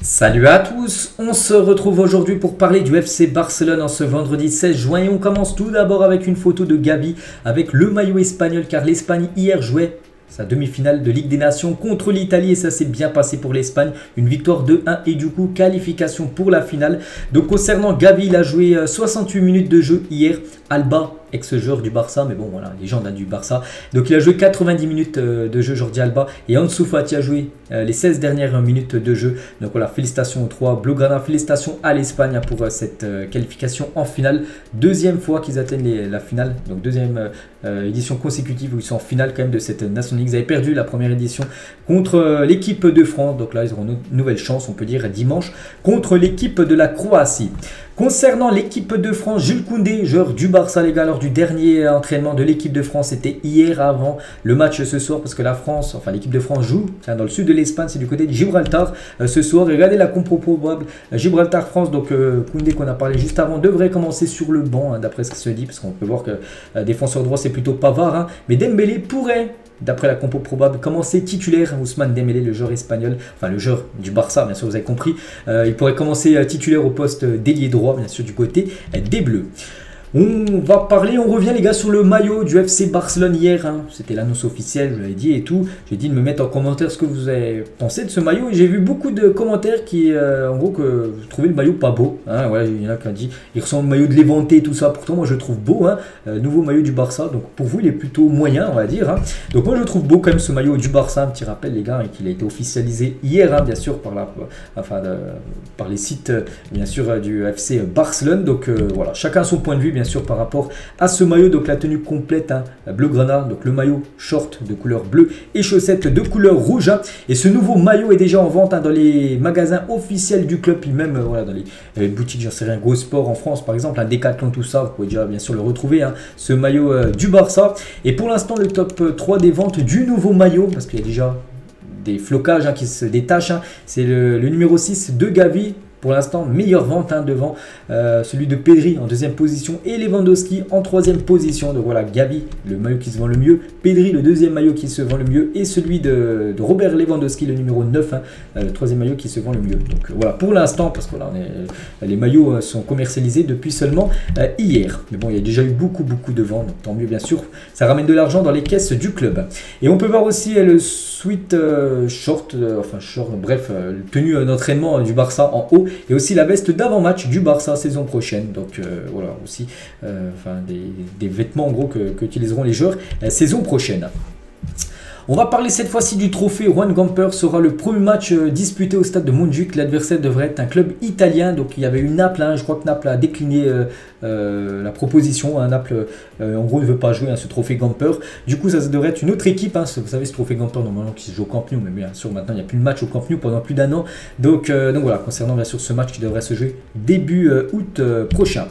Salut à tous, on se retrouve aujourd'hui pour parler du FC Barcelone en ce vendredi 16 juin et on commence tout d'abord avec une photo de Gavi avec le maillot espagnol car l'Espagne hier jouait sa demi-finale de Ligue des Nations contre l'Italie et ça s'est bien passé pour l'Espagne. Une victoire 2-1 et du coup qualification pour la finale. Donc concernant Gavi, il a joué 68 minutes de jeu hier. Alba, ex-joueur du Barça, mais bon voilà, légende du Barça. Donc il a joué 90 minutes de jeu, Jordi Alba. Et Ansu Fati a joué les 16 dernières minutes de jeu. Donc voilà, félicitations aux trois Blaugrana, félicitations à l'Espagne pour cette qualification en finale. Deuxième fois qu'ils atteignent la finale, donc deuxième édition consécutive où ils sont en finale quand même de cette National League. Ils avaient perdu la première édition contre l'équipe de France. Donc là, ils auront une nouvelle chance, on peut dire, dimanche contre l'équipe de la Croatie. Concernant l'équipe de France, Jules Koundé, joueur du Barça, les gars, lors du dernier entraînement de l'équipe de France, c'était hier avant le match ce soir, parce que la France, enfin l'équipe de France joue dans le sud de l'Espagne, c'est du côté de Gibraltar ce soir. Et regardez la compo probable, Gibraltar-France, donc Koundé qu'on a parlé juste avant, devrait commencer sur le banc, d'après ce qui se dit, parce qu'on peut voir que défenseur droit c'est plutôt Pavard, mais Dembélé pourrait, d'après la compo probable, commencer titulaire. Ousmane Dembélé, le joueur espagnol, enfin le joueur du Barça, bien sûr, vous avez compris. Il pourrait commencer titulaire au poste d'ailier droit, bien sûr, du côté des Bleus. On va parler, on revient les gars sur le maillot du FC Barcelone hier, c'était l'annonce officielle, je vous l'avais dit et tout. J'ai dit de me mettre en commentaire ce que vous avez pensé de ce maillot et j'ai vu beaucoup de commentaires qui, en gros, que vous trouvez le maillot pas beau. Voilà, il y en a qui ont dit, il ressemble au maillot de Levante et tout ça, pourtant moi je le trouve beau, nouveau maillot du Barça, donc pour vous il est plutôt moyen on va dire. Donc moi je trouve beau quand même ce maillot du Barça, un petit rappel les gars, et qu'il a été officialisé hier, bien sûr, par les sites, bien sûr, du FC Barcelone. Donc voilà, chacun son point de vue, bien sûr, par rapport à ce maillot. Donc la tenue complète, bleu-grana, donc le maillot short de couleur bleue et chaussettes de couleur rouge. Et ce nouveau maillot est déjà en vente dans les magasins officiels du club, puis même voilà, dans les boutiques, j'en sais rien, Go Sport en France par exemple, un Decathlon, tout ça, vous pouvez déjà bien sûr le retrouver, ce maillot du Barça. Et pour l'instant le top 3 des ventes du nouveau maillot, parce qu'il y a déjà des flocages qui se détachent, c'est le numéro 6 de Gavi. Pour l'instant, meilleure vente devant celui de Pedri en deuxième position et Lewandowski en troisième position. Donc voilà, Gavi, le maillot qui se vend le mieux, Pedri, le deuxième maillot qui se vend le mieux et celui de Robert Lewandowski, le numéro 9, le troisième maillot qui se vend le mieux. Donc voilà, pour l'instant, parce que là, les maillots sont commercialisés depuis seulement hier. Mais bon, il y a déjà eu beaucoup de ventes, donc tant mieux bien sûr. Ça ramène de l'argent dans les caisses du club. Et on peut voir aussi le sweat short, bref, tenue d'entraînement du Barça en haut. Et aussi la veste d'avant-match du Barça saison prochaine. Donc voilà, aussi des vêtements en gros qu'utiliseront les joueurs saison prochaine. On va parler cette fois-ci du trophée Juan Gamper. Sera le premier match disputé au stade de Montjuïc. L'adversaire devrait être un club italien. Donc il y avait eu Naples. Je crois que Naples a décliné la proposition. Naples, en gros, ne veut pas jouer ce trophée Gamper. Du coup, ça devrait être une autre équipe. Vous savez, ce trophée Gamper, normalement, qui se joue au Camp Nou. Mais bien sûr, maintenant, il n'y a plus de match au Camp Nou pendant plus d'un an. Donc voilà, concernant bien sûr ce match qui devrait se jouer début août prochain.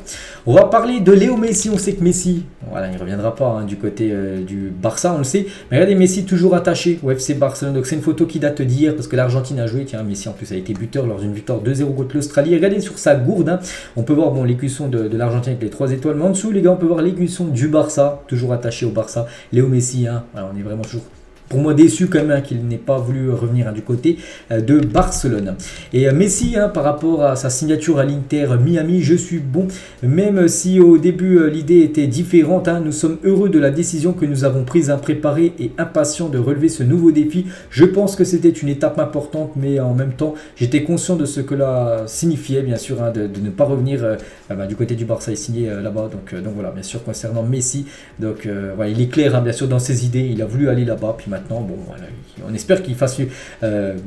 On va parler de Léo Messi. On sait que Messi, voilà, il ne reviendra pas du côté du Barça, on le sait. Mais regardez, Messi toujours attaché au FC Barcelone. Donc c'est une photo qui date d'hier parce que l'Argentine a joué. Tiens, Messi en plus a été buteur lors d'une victoire 2-0 contre l'Australie. Regardez sur sa gourde, on peut voir l'écusson de l'Argentine avec les 3 étoiles. Mais en dessous, les gars, on peut voir l'écusson du Barça, toujours attaché au Barça. Léo Messi, voilà, on est vraiment toujours, pour moi, déçu quand même qu'il n'ait pas voulu revenir du côté de Barcelone. Et Messi, par rapport à sa signature à l'Inter Miami, je suis bon. Même si au début l'idée était différente, nous sommes heureux de la décision que nous avons prise, préparés et impatients de relever ce nouveau défi. Je pense que c'était une étape importante, mais en même temps, j'étais conscient de ce que cela signifiait, bien sûr, de ne pas revenir du côté du Barça et signer là-bas. Donc voilà, bien sûr, concernant Messi, donc voilà, il est clair, bien sûr, dans ses idées. Il a voulu aller là-bas, puis maintenant, bon, voilà, on espère qu'il fasse,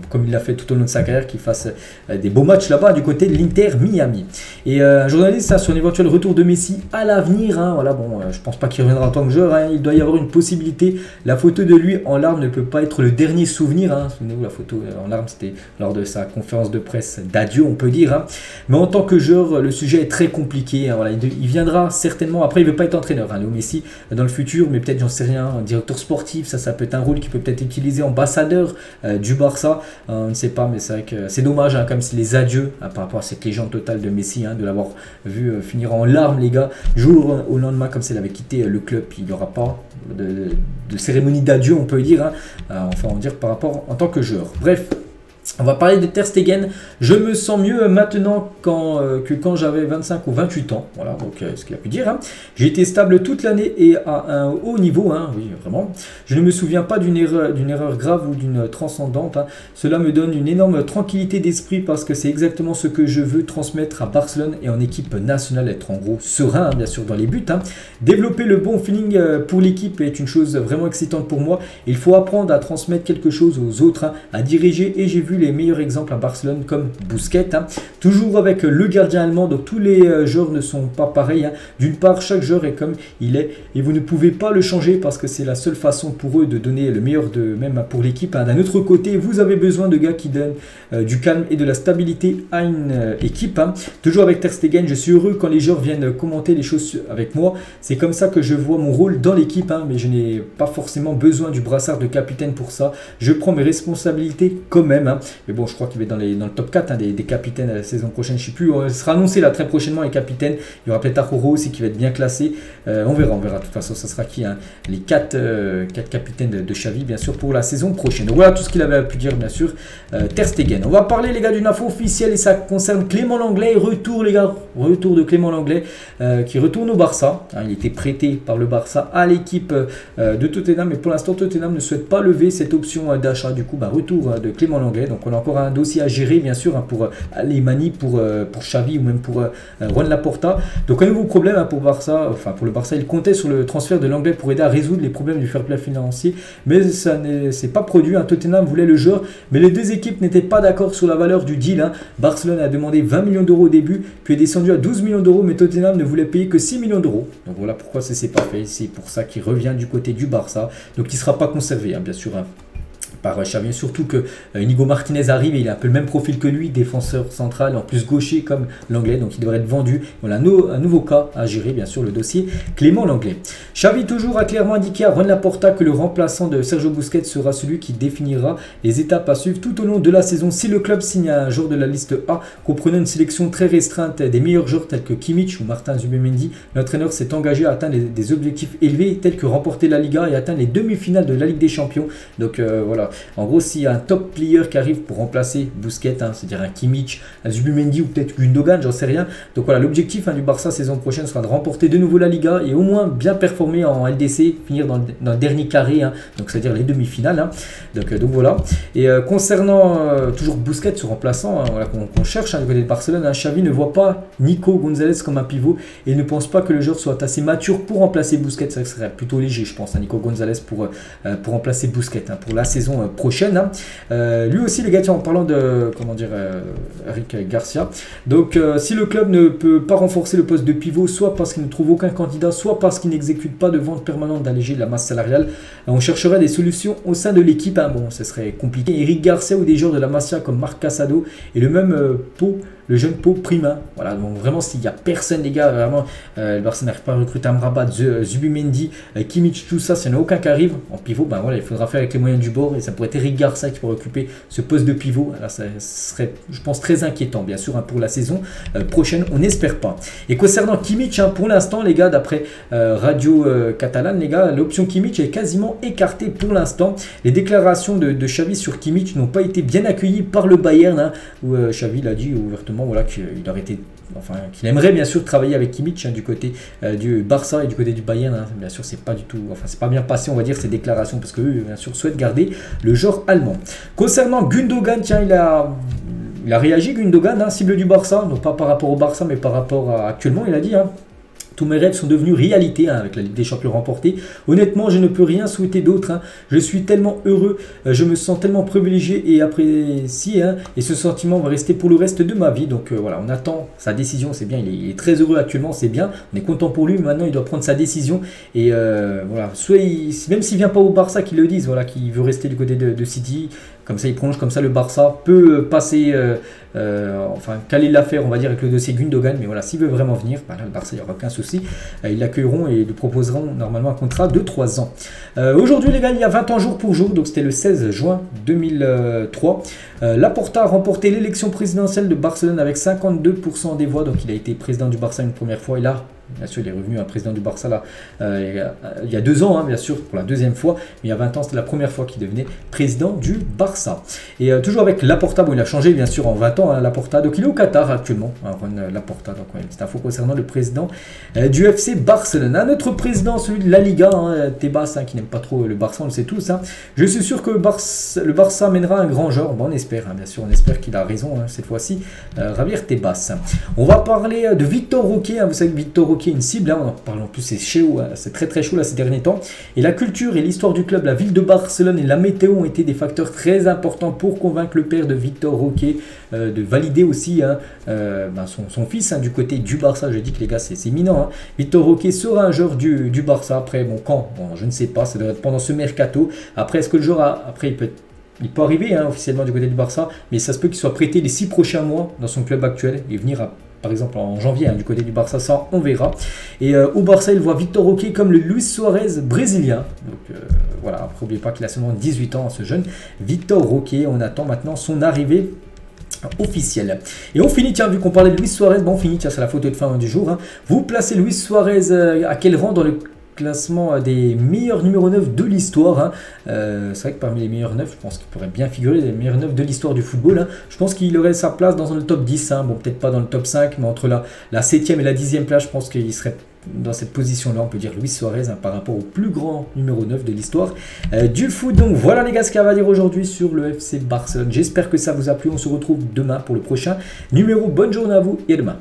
comme il l'a fait tout au long de sa carrière, qu'il fasse des beaux matchs là-bas du côté de l'Inter Miami. Et un journaliste sur un éventuel retour de Messi à l'avenir, voilà, bon, je pense pas qu'il reviendra en tant que joueur, il doit y avoir une possibilité. La photo de lui en larmes ne peut pas être le dernier souvenir, souvenez-vous, la photo en larmes, c'était lors de sa conférence de presse d'adieu, on peut dire, mais en tant que joueur, le sujet est très compliqué, voilà, il viendra certainement, après il ne veut pas être entraîneur, Léo Messi, dans le futur, mais peut-être, j'en sais rien, un directeur sportif, ça peut être un rôle qui peut peut-être utiliser ambassadeur du Barça, on ne sait pas, mais c'est vrai que c'est dommage, comme si les adieux par rapport à cette légende totale de Messi, de l'avoir vu finir en larmes, les gars, jour au lendemain, comme s'il avait quitté le club. Il n'y aura pas de cérémonie d'adieu, on peut dire, enfin on va dire par rapport en tant que joueur. Bref, On va parler de Ter Stegen. Je me sens mieux maintenant que quand j'avais 25 ou 28 ans. Voilà, donc ce qu'il a pu dire. Hein. J'ai été stable toute l'année et à un haut niveau. Hein, oui, vraiment. Je ne me souviens pas d'une erreur grave ou d'une transcendante. Hein. Cela me donne une énorme tranquillité d'esprit parce que c'est exactement ce que je veux transmettre à Barcelone et en équipe nationale. Être en gros serein, hein, bien sûr, dans les buts. Hein. Développer le bon feeling pour l'équipe est une chose vraiment excitante pour moi. Il faut apprendre à transmettre quelque chose aux autres, hein, à diriger et j'ai vu les meilleurs exemples à Barcelone comme Busquets, hein. Toujours avec le gardien allemand, donc tous les joueurs ne sont pas pareils, hein. D'une part, chaque joueur est comme il est et vous ne pouvez pas le changer parce que c'est la seule façon pour eux de donner le meilleur même pour l'équipe, hein. D'un autre côté, vous avez besoin de gars qui donnent du calme et de la stabilité à une équipe, hein. Toujours avec Ter Stegen, je suis heureux quand les joueurs viennent commenter les choses avec moi. C'est comme ça que je vois mon rôle dans l'équipe, hein, mais je n'ai pas forcément besoin du brassard de capitaine pour ça. Je prends mes responsabilités quand même, hein. Mais bon, je crois qu'il va être dans le top 4 hein, des capitaines la saison prochaine. Je ne sais plus, ce sera annoncé là très prochainement les capitaines. Il y aura peut-être Arrojo aussi qui va être bien classé. On verra. De toute façon, ça sera qui hein, les 4 capitaines de Xavi, bien sûr, pour la saison prochaine. Donc voilà tout ce qu'il avait pu dire, bien sûr, Ter Stegen. On va parler, les gars, d'une info officielle et ça concerne Clément Lenglet. Retour, les gars, retour de Clément Lenglet qui retourne au Barça. Hein, il était prêté par le Barça à l'équipe de Tottenham, mais pour l'instant, Tottenham ne souhaite pas lever cette option d'achat. Du coup, retour de Clément Lenglet. Donc on a encore un dossier à gérer, bien sûr, hein, pour les manies, pour Xavi ou même pour Juan Laporta. Donc un nouveau problème hein, pour Barça, enfin pour le Barça, il comptait sur le transfert de Lenglet pour aider à résoudre les problèmes du fair play financier, mais ça ne s'est pas produit. Hein. Tottenham voulait le joueur, mais les deux équipes n'étaient pas d'accord sur la valeur du deal. Hein. Barcelone a demandé 20 millions d'euros au début, puis est descendu à 12 millions d'euros, mais Tottenham ne voulait payer que 6 millions d'euros. Donc voilà pourquoi ça ne s'est pas fait. C'est pour ça qu'il revient du côté du Barça. Donc il ne sera pas conservé, hein, bien sûr. Hein, par Xavi, surtout que Inigo Martinez arrive et il a un peu le même profil que lui, défenseur central, en plus gaucher comme Lenglet, donc il devrait être vendu. Voilà un nouveau cas à gérer, bien sûr, le dossier Clément Lenglet. Xavi toujours a clairement indiqué à Juan Laporta que le remplaçant de Sergio Busquets sera celui qui définira les étapes à suivre tout au long de la saison. Si le club signe un joueur de la liste A, comprenant une sélection très restreinte des meilleurs joueurs tels que Kimmich ou Martin Zubimendi, l'entraîneur s'est engagé à atteindre des objectifs élevés tels que remporter la Liga et atteindre les demi-finales de la Ligue des Champions. Donc voilà. En gros, s'il y a un top player qui arrive pour remplacer Busquets, hein, c'est-à-dire un Kimmich, un Zubimendi ou peut-être Gundogan, j'en sais rien. Donc voilà, l'objectif hein, du Barça saison prochaine sera de remporter de nouveau la Liga et au moins bien performer en LDC, finir dans le dernier carré, hein, donc c'est-à-dire les demi-finales. Hein. Donc voilà. Et concernant toujours Busquets, ce remplaçant hein, voilà, qu'on cherche hein, du côté de Barcelone, hein, Xavi ne voit pas Nico Gonzalez comme un pivot et ne pense pas que le joueur soit assez mature pour remplacer Busquets. Ça serait plutôt léger, je pense, hein, Nico Gonzalez pour remplacer Busquets hein, pour la saison prochaine. Hein. Lui aussi, les gars, en parlant de Eric Garcia. Donc, si le club ne peut pas renforcer le poste de pivot, soit parce qu'il ne trouve aucun candidat, soit parce qu'il n'exécute pas de vente permanente d'alléger la masse salariale, on chercherait des solutions au sein de l'équipe. Hein. Bon, ce serait compliqué. Eric Garcia ou des joueurs de la Masia comme Marc Casado et le même le jeune Pau Prima. Voilà, donc vraiment, s'il n'y a personne, les gars, vraiment, le Barça n'arrive pas à recruter Amrabat, Zubimendi, Kimmich, tout ça, s'il n'y en a aucun qui arrive en pivot, ben voilà, il faudra faire avec les moyens du bord et ça pourrait être Eric Garcia qui pourrait occuper ce poste de pivot. Alors, ça serait, je pense, très inquiétant, bien sûr, hein, pour la saison prochaine, on n'espère pas. Et concernant Kimmich, hein, pour l'instant, les gars, d'après Radio Catalane, les gars, l'option Kimmich est quasiment écartée pour l'instant. Les déclarations de Xavi sur Kimmich n'ont pas été bien accueillies par le Bayern, hein, où Xavi l'a dit ouvertement. Voilà, qu'il aurait été, enfin, qu'il aimerait bien sûr travailler avec Kimmich hein, du côté du Barça et du côté du Bayern. Hein. Bien sûr, c'est pas du tout, enfin, c'est pas bien passé, on va dire, ces déclarations parce que eux, bien sûr, souhaitent garder le joueur allemand. Concernant Gundogan, tiens, il a réagi, Gundogan, hein, cible du Barça, donc pas par rapport au Barça, mais par rapport à actuellement, il a dit. Hein, tous mes rêves sont devenus réalité hein, avec la Ligue des Champions remportée. Honnêtement, je ne peux rien souhaiter d'autre. Hein. Je suis tellement heureux, je me sens tellement privilégié et apprécié. Hein, et ce sentiment va rester pour le reste de ma vie. Donc voilà, on attend sa décision, c'est bien. Il est très heureux actuellement, c'est bien. On est content pour lui. Maintenant, il doit prendre sa décision. Et voilà, soit même s'il ne vient pas au Barça, qu'il le dise, voilà, qu'il veut rester du côté de City. Comme ça, il prolonge, comme ça, le Barça peut passer, enfin, caler l'affaire, on va dire, avec le dossier Gundogan. Mais voilà, s'il veut vraiment venir, bah là, le Barça, il n'y aura aucun souci. Ils l'accueilleront et lui proposeront normalement un contrat de 3 ans. Aujourd'hui, les gars, il y a 20 ans jour pour jour, donc c'était le 16 juin 2003. Laporta a remporté l'élection présidentielle de Barcelone avec 52% des voix. Donc, il a été président du Barça une première fois. Et là, Bien sûr, il est revenu un président du Barça là, il y a 2 ans, hein, bien sûr, pour la 2e fois. Mais il y a 20 ans, c'était la première fois qu'il devenait président du Barça. Et toujours avec Laporta, bon, il a changé bien sûr en 20 ans, hein, Laporta. Donc il est au Qatar actuellement, hein, Juan Laporta. Donc ouais, c'est info concernant le président du FC Barcelone. Un autre président, celui de la Liga, hein, Tebas, hein, qui n'aime pas trop le Barça, on le sait tous. Hein. Je suis sûr que le Barça mènera un grand genre. Bon, on espère, hein, bien sûr, on espère qu'il a raison hein, cette fois-ci. Javier Tebas. On va parler de Vitor Roque. Hein. Vous savez que Vitor Roque est une cible. Hein. On en parle en plus, c'est chaud, hein. C'est très chaud là ces derniers temps. Et la culture et l'histoire du club, la ville de Barcelone et la météo ont été des facteurs très importants pour convaincre le père de Vitor Roque de valider aussi hein, son fils hein, du côté du Barça. Je dis que les gars, c'est imminent. Hein. Vitor Roque sera un joueur du Barça. Après, bon, quand bon, je ne sais pas. Ça doit être pendant ce mercato. Après, est-ce que le joueur après il peut arriver hein, officiellement du côté du Barça, mais ça se peut qu'il soit prêté les 6 prochains mois dans son club actuel et venir par exemple en janvier hein, du côté du Barça, ça on verra. Et au Barça, il voit Vitor Roque comme le Luis Suarez brésilien. Donc voilà, après n'oubliez pas qu'il a seulement 18 ans, ce jeune Vitor Roque. On attend maintenant son arrivée officielle. Et on finit, tiens, vu qu'on parlait de Luis Suarez, bon, on finit, tiens, c'est la photo de fin du jour. Hein. Vous placez Luis Suarez à quel rang dans le classement des meilleurs numéro 9 de l'histoire. Hein. C'est vrai que parmi les meilleurs 9, je pense qu'il pourrait bien figurer les meilleurs 9 de l'histoire du football. Hein. Je pense qu'il aurait sa place dans le top 10. Hein. Bon, peut-être pas dans le top 5, mais entre la 7e et la 10e place, je pense qu'il serait dans cette position-là. On peut dire Luis Suarez hein, par rapport au plus grand numéro 9 de l'histoire du foot. Donc voilà les gars ce qu'il y a à dire aujourd'hui sur le FC Barcelone. J'espère que ça vous a plu. On se retrouve demain pour le prochain numéro. Bonne journée à vous et à demain.